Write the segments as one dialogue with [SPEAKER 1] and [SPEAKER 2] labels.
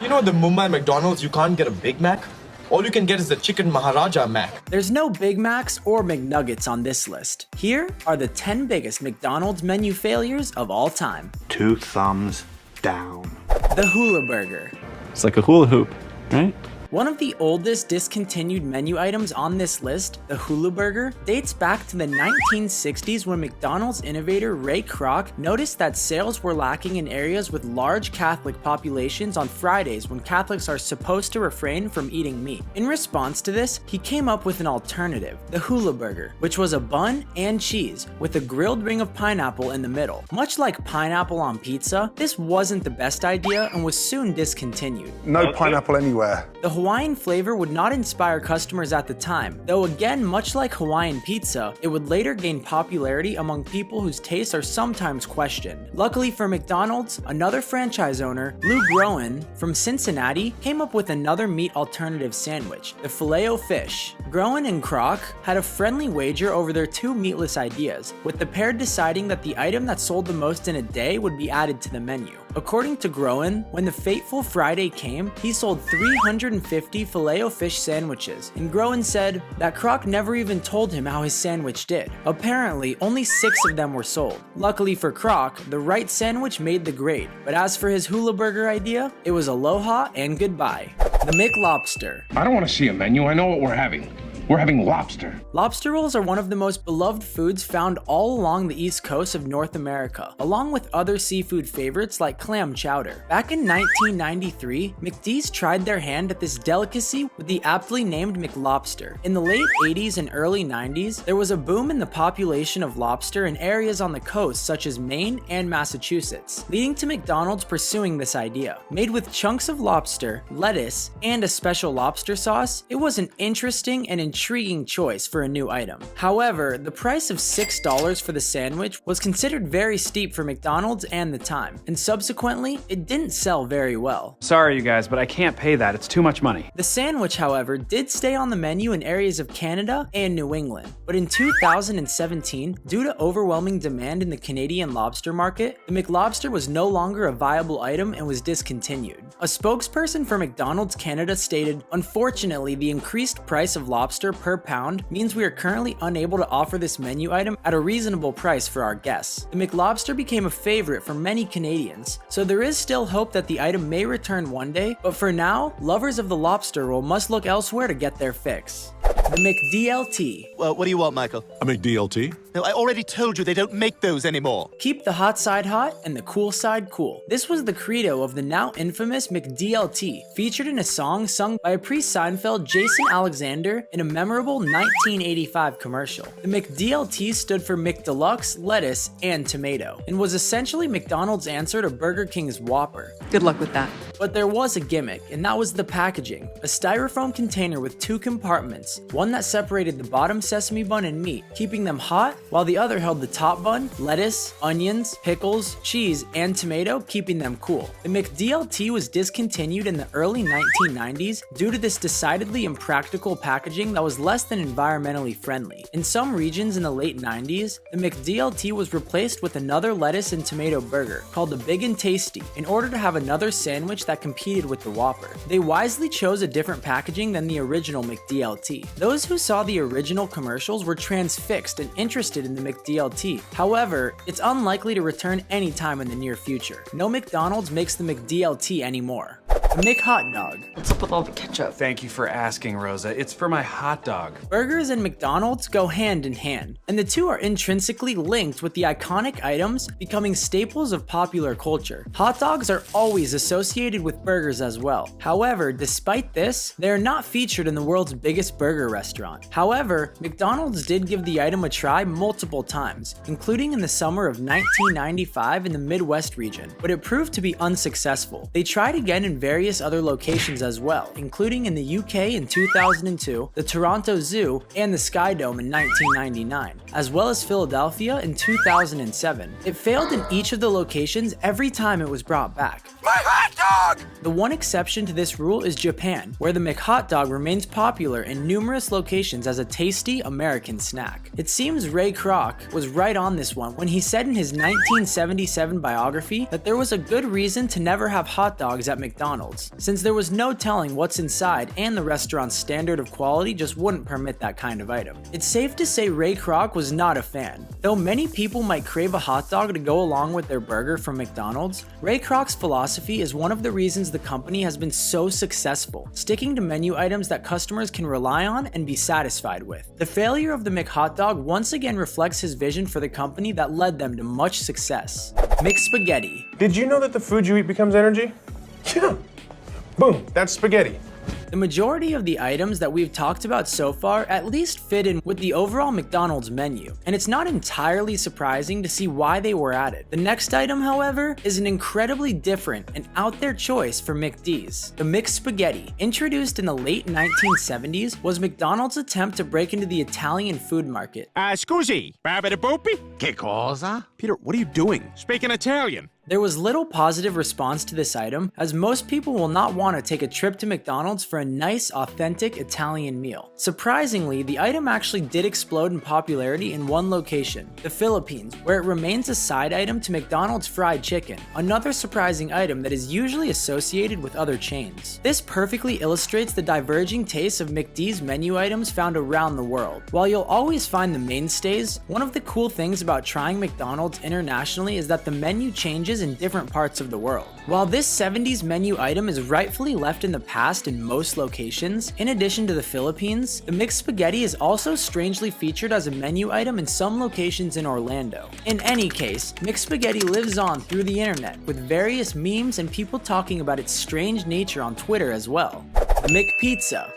[SPEAKER 1] You know, at the Mumbai McDonald's, you can't get a Big Mac. All you can get is the Chicken Maharaja Mac.
[SPEAKER 2] There's no Big Macs or McNuggets on this list. Here are the 10 biggest McDonald's menu failures of all time.
[SPEAKER 3] 2 thumbs down.
[SPEAKER 2] The Hula Burger.
[SPEAKER 4] It's like a hula hoop, right?
[SPEAKER 2] One of the oldest discontinued menu items on this list, the Hula Burger, dates back to the 1960s when McDonald's innovator Ray Kroc noticed that sales were lacking in areas with large Catholic populations on Fridays when Catholics are supposed to refrain from eating meat. In response to this, he came up with an alternative, the Hula Burger, which was a bun and cheese with a grilled ring of pineapple in the middle. Much like pineapple on pizza, this wasn't the best idea and was soon discontinued.
[SPEAKER 5] No pineapple anywhere.
[SPEAKER 2] The Hawaiian flavor would not inspire customers at the time, though again, much like Hawaiian pizza, it would later gain popularity among people whose tastes are sometimes questioned. Luckily for McDonald's, another franchise owner, Lou Groen from Cincinnati, came up with another meat alternative sandwich, the Filet-O-Fish. Groen and Kroc had a friendly wager over their two meatless ideas, with the pair deciding that the item that sold the most in a day would be added to the menu. According to Groen, when the fateful Friday came, he sold 350 Filet-O-Fish sandwiches, and Groen said that Kroc never even told him how his sandwich did. Apparently, only 6 of them were sold. Luckily for Kroc, the right sandwich made the grade, but as for his Hula Burger idea, it was aloha and goodbye. The McLobster.
[SPEAKER 6] I don't want to see a menu, I know what we're having. We're having lobster.
[SPEAKER 2] Lobster rolls are one of the most beloved foods found all along the east coast of North America, along with other seafood favorites like clam chowder. Back in 1993, McD's tried their hand at this delicacy with the aptly named McLobster. In the late 80s and early 90s, there was a boom in the population of lobster in areas on the coast such as Maine and Massachusetts, leading to McDonald's pursuing this idea. Made with chunks of lobster, lettuce, and a special lobster sauce, it was an interesting and intriguing choice for a new item. However, the price of $6 for the sandwich was considered very steep for McDonald's and the time, and subsequently, it didn't sell very well.
[SPEAKER 4] Sorry you guys, but I can't pay that. It's too much money.
[SPEAKER 2] The sandwich, however, did stay on the menu in areas of Canada and New England, but in 2017, due to overwhelming demand in the Canadian lobster market, the McLobster was no longer a viable item and was discontinued. A spokesperson for McDonald's Canada stated, "Unfortunately, the increased price of lobster per pound means we are currently unable to offer this menu item at a reasonable price for our guests." The McLobster became a favorite for many Canadians, so there is still hope that the item may return one day, but for now, lovers of the lobster roll must look elsewhere to get their fix. The McDLT.
[SPEAKER 7] Well, what do you want, Michael?
[SPEAKER 8] A McDLT?
[SPEAKER 7] No, I already told you they don't make those anymore.
[SPEAKER 2] Keep the hot side hot and the cool side cool. This was the credo of the now infamous McDLT, featured in a song sung by a pre-Seinfeld Jason Alexander in a memorable 1985 commercial. The McDLT stood for McDeluxe, lettuce, and tomato, and was essentially McDonald's answer to Burger King's Whopper.
[SPEAKER 9] Good luck with that.
[SPEAKER 2] But there was a gimmick, and that was the packaging. A styrofoam container with 2 compartments, one that separated the bottom sesame bun and meat, keeping them hot, while the other held the top bun, lettuce, onions, pickles, cheese, and tomato, keeping them cool. The McDLT was discontinued in the early 1990s due to this decidedly impractical packaging that was less than environmentally friendly. In some regions in the late 90s, the McDLT was replaced with another lettuce and tomato burger called the Big and Tasty in order to have another sandwich that competed with the Whopper. They wisely chose a different packaging than the original McDLT. Those who saw the original commercials were transfixed and interested in the McDLT. However, it's unlikely to return anytime in the near future. No McDonald's makes the McDLT anymore. The McHotDog.
[SPEAKER 9] What's up with all the ketchup?
[SPEAKER 4] Thank you for asking, Rosa. It's for my hot dog.
[SPEAKER 2] Burgers and McDonald's go hand in hand, and the two are intrinsically linked with the iconic items becoming staples of popular culture. Hot dogs are always associated with burgers as well. However, despite this, they are not featured in the world's biggest burger restaurant. However, McDonald's did give the item a try multiple times, including in the summer of 1995 in the Midwest region, but it proved to be unsuccessful. They tried again in various other locations as well, including in the UK in 2002, the Toronto Zoo, and the Sky Dome in 1999, as well as Philadelphia in 2007. It failed in each of the locations every time it was brought back.
[SPEAKER 5] my hot dog!
[SPEAKER 2] The one exception to this rule is Japan, where the McHotDog remains popular in numerous locations as a tasty American snack. It seems Ray Kroc was right on this one when he said in his 1977 biography that there was a good reason to never have hot dogs at McDonald's, since there was no telling what's inside and the restaurant's standard of quality just wouldn't permit that kind of item. It's safe to say Ray Kroc was not a fan. Though many people might crave a hot dog to go along with their burger from McDonald's, Ray Kroc's philosophy is one of the reasons the company has been so successful, sticking to menu items that customers can rely on and be satisfied with. The failure of the McHotDog once again reflects his vision for the company that led them to much success. McSpaghetti.
[SPEAKER 8] Did you know that the food you eat becomes energy? Yeah. Boom, that's spaghetti.
[SPEAKER 2] The majority of the items that we've talked about so far at least fit in with the overall McDonald's menu, and it's not entirely surprising to see why they were added. The next item, however, is an incredibly different and out there choice for McD's. The McSpaghetti, introduced in the late 1970s, was McDonald's attempt to break into the Italian food market.
[SPEAKER 5] Scusi, Babidi-boopy? Che cosa?
[SPEAKER 9] Peter, what are you doing?
[SPEAKER 5] Speaking Italian.
[SPEAKER 2] There was little positive response to this item, as most people will not want to take a trip to McDonald's for a nice, authentic Italian meal. Surprisingly, the item actually did explode in popularity in one location, the Philippines, where it remains a side item to McDonald's fried chicken, another surprising item that is usually associated with other chains. This perfectly illustrates the diverging tastes of McD's menu items found around the world. While you'll always find the mainstays, one of the cool things about trying McDonald's internationally is that the menu changes in different parts of the world. While this 70s menu item is rightfully left in the past in most locations, in addition to the Philippines, the McSpaghetti is also strangely featured as a menu item in some locations in Orlando. In any case, McSpaghetti lives on through the internet, with various memes and people talking about its strange nature on Twitter as well. The McPizza.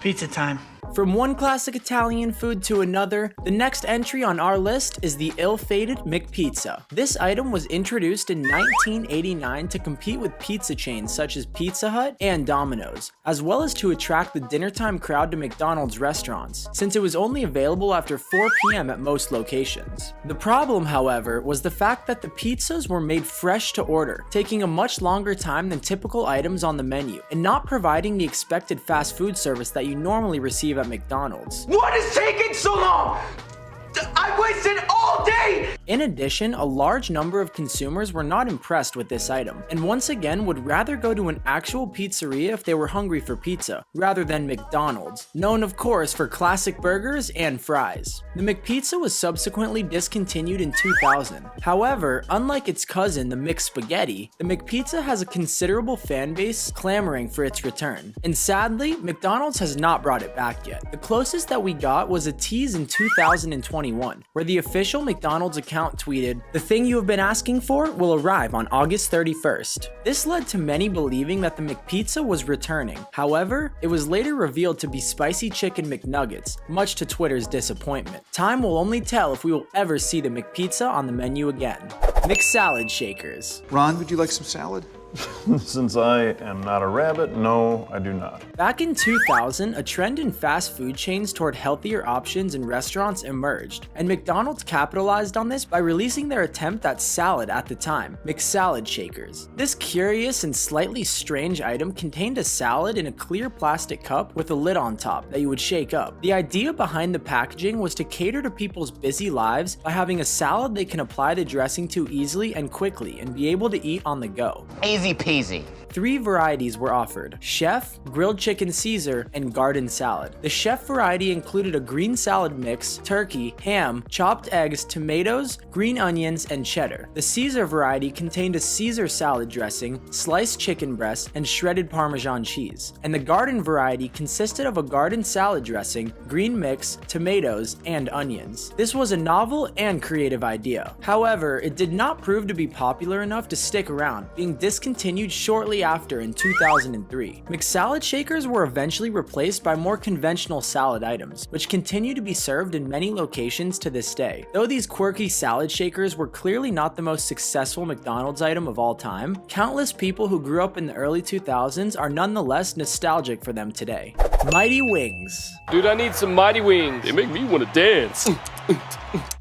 [SPEAKER 10] Pizza time.
[SPEAKER 2] From one classic Italian food to another, the next entry on our list is the ill-fated McPizza. This item was introduced in 1989 to compete with pizza chains such as Pizza Hut and Domino's, as well as to attract the dinnertime crowd to McDonald's restaurants, since it was only available after 4 p.m. at most locations. The problem, however, was the fact that the pizzas were made fresh to order, taking a much longer time than typical items on the menu, and not providing the expected fast food service that you normally receive at McDonald's.
[SPEAKER 10] What is taking so long? I wasted all day!
[SPEAKER 2] In addition, a large number of consumers were not impressed with this item, and once again would rather go to an actual pizzeria if they were hungry for pizza, rather than McDonald's, known of course for classic burgers and fries. The McPizza was subsequently discontinued in 2000. However, unlike its cousin, the McSpaghetti, the McPizza has a considerable fan base clamoring for its return. And sadly, McDonald's has not brought it back yet. The closest that we got was a tease in 2021, where the official McDonald's account tweeted, "The thing you have been asking for will arrive on August 31st. This led to many believing that the McPizza was returning. However, it was later revealed to be spicy chicken McNuggets, much to Twitter's disappointment. Time will only tell if we will ever see the McPizza on the menu again. McSalad Shakers.
[SPEAKER 3] Ron, would you like some salad?
[SPEAKER 11] Since I am not a rabbit, no, I do not.
[SPEAKER 2] Back in 2000, a trend in fast food chains toward healthier options in restaurants emerged, and McDonald's capitalized on this by releasing their attempt at salad at the time, McSalad Shakers. This curious and slightly strange item contained a salad in a clear plastic cup with a lid on top that you would shake up. The idea behind the packaging was to cater to people's busy lives by having a salad they can apply the dressing to easily and quickly and be able to eat on the go.
[SPEAKER 10] Easy peasy.
[SPEAKER 2] 3 varieties were offered: Chef, Grilled Chicken Caesar, and Garden Salad. The Chef variety included a green salad mix, turkey, ham, chopped eggs, tomatoes, green onions, and cheddar. The Caesar variety contained a Caesar salad dressing, sliced chicken breast, and shredded Parmesan cheese. And the Garden variety consisted of a garden salad dressing, green mix, tomatoes, and onions. This was a novel and creative idea. However, it did not prove to be popular enough to stick around, being discontinued shortly after in 2003. McSalad Shakers were eventually replaced by more conventional salad items, which continue to be served in many locations to this day. Though these quirky salad shakers were clearly not the most successful McDonald's item of all time, countless people who grew up in the early 2000s are nonetheless nostalgic for them today. Mighty Wings.
[SPEAKER 12] Dude, I need some Mighty Wings. They make me want to dance.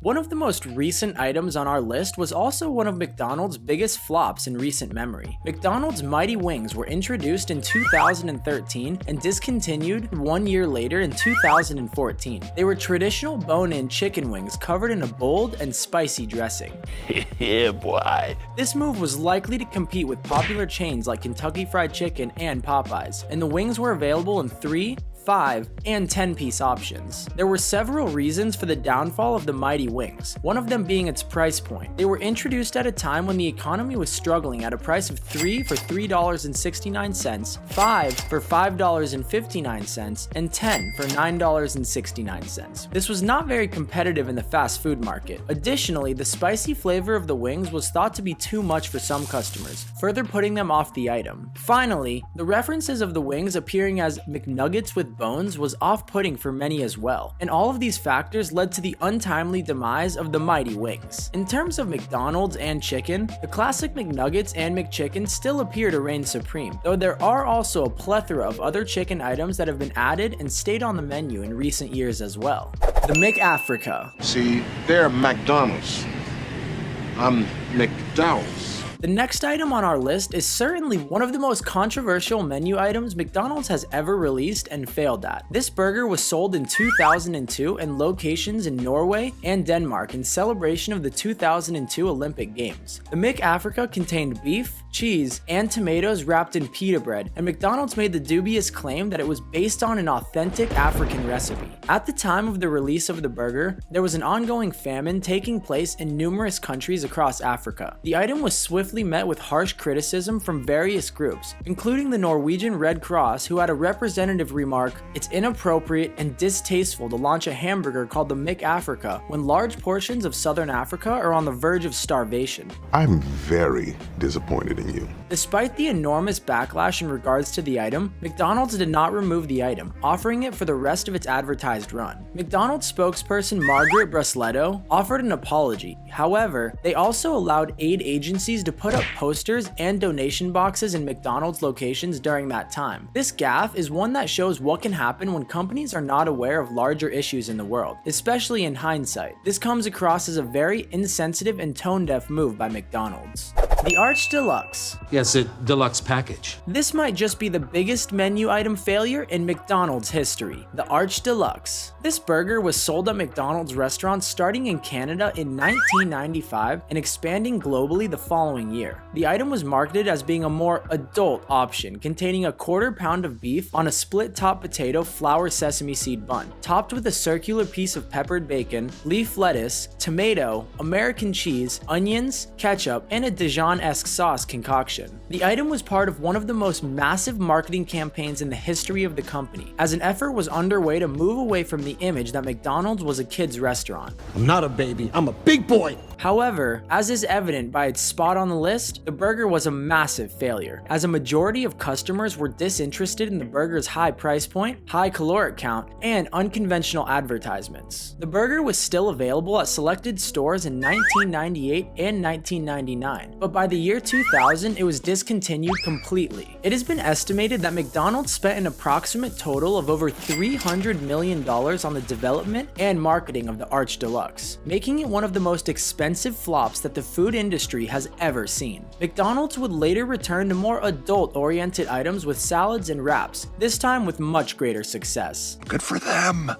[SPEAKER 2] One of the most recent items on our list was also one of McDonald's biggest flops in recent memory. McDonald's Mighty Wings were introduced in 2013 and discontinued 1 year later in 2014. They were traditional bone-in chicken wings covered in a bold and spicy dressing.
[SPEAKER 5] Yeah, boy.
[SPEAKER 2] This move was likely to compete with popular chains like Kentucky Fried Chicken and Popeyes, and the wings were available in 3, 5, and 10-piece options. There were several reasons for the downfall of the Mighty Wings, one of them being its price point. They were introduced at a time when the economy was struggling at a price of 3 for $3.69, 5 for $5.59, and 10 for $9.69. This was not very competitive in the fast food market. Additionally, the spicy flavor of the wings was thought to be too much for some customers, further putting them off the item. Finally, the references of the wings appearing as McNuggets with bones was off-putting for many as well, and all of these factors led to the untimely demise of the Mighty Wings. In terms of McDonald's and chicken, the classic McNuggets and McChicken still appear to reign supreme, though there are also a plethora of other chicken items that have been added and stayed on the menu in recent years as well. The McAfrika.
[SPEAKER 9] See, they're McDonald's. I'm McDowell's.
[SPEAKER 2] The next item on our list is certainly one of the most controversial menu items McDonald's has ever released and failed at. This burger was sold in 2002 in locations in Norway and Denmark in celebration of the 2002 Olympic Games. The McAfrika contained beef, cheese, and tomatoes wrapped in pita bread, and McDonald's made the dubious claim that it was based on an authentic African recipe. At the time of the release of the burger, there was an ongoing famine taking place in numerous countries across Africa. The item was swiftly met with harsh criticism from various groups, including the Norwegian Red Cross, who had a representative remark, "It's inappropriate and distasteful to launch a hamburger called the McAfrika when large portions of southern Africa are on the verge of starvation."
[SPEAKER 9] I'm very disappointed in you.
[SPEAKER 2] Despite the enormous backlash in regards to the item, McDonald's did not remove the item, offering it for the rest of its advertised run. McDonald's spokesperson Margaret Brusletto offered an apology. However, they also allowed aid agencies to put up posters and donation boxes in McDonald's locations during that time. This gaffe is one that shows what can happen when companies are not aware of larger issues in the world, especially in hindsight. This comes across as a very insensitive and tone-deaf move by McDonald's. The Arch Deluxe.
[SPEAKER 5] Yes, a deluxe package.
[SPEAKER 2] This might just be the biggest menu item failure in McDonald's history. The Arch Deluxe. This burger was sold at McDonald's restaurants starting in Canada in 1995 and expanding globally the following year. The item was marketed as being a more adult option, containing a 1/4 pound of beef on a split-top potato flour sesame seed bun, topped with a circular piece of peppered bacon, leaf lettuce, tomato, American cheese, onions, ketchup, and a Dijon-esque sauce concoction. The item was part of one of the most massive marketing campaigns in the history of the company, as an effort was underway to move away from the image that McDonald's was a kid's restaurant.
[SPEAKER 5] I'm not a baby, I'm a big boy.
[SPEAKER 2] However, as is evident by its spot on the list, the burger was a massive failure, as a majority of customers were disinterested in the burger's high price point, high caloric count, and unconventional advertisements. The burger was still available at selected stores in 1998 and 1999, but by the year 2000, it was discontinued completely. It has been estimated that McDonald's spent an approximate total of over $300 million on the development and marketing of the Arch Deluxe, making it one of the most expensive flops that the food industry has ever seen. McDonald's would later return to more adult-oriented items with salads and wraps, this time with much greater success.
[SPEAKER 9] Good for them.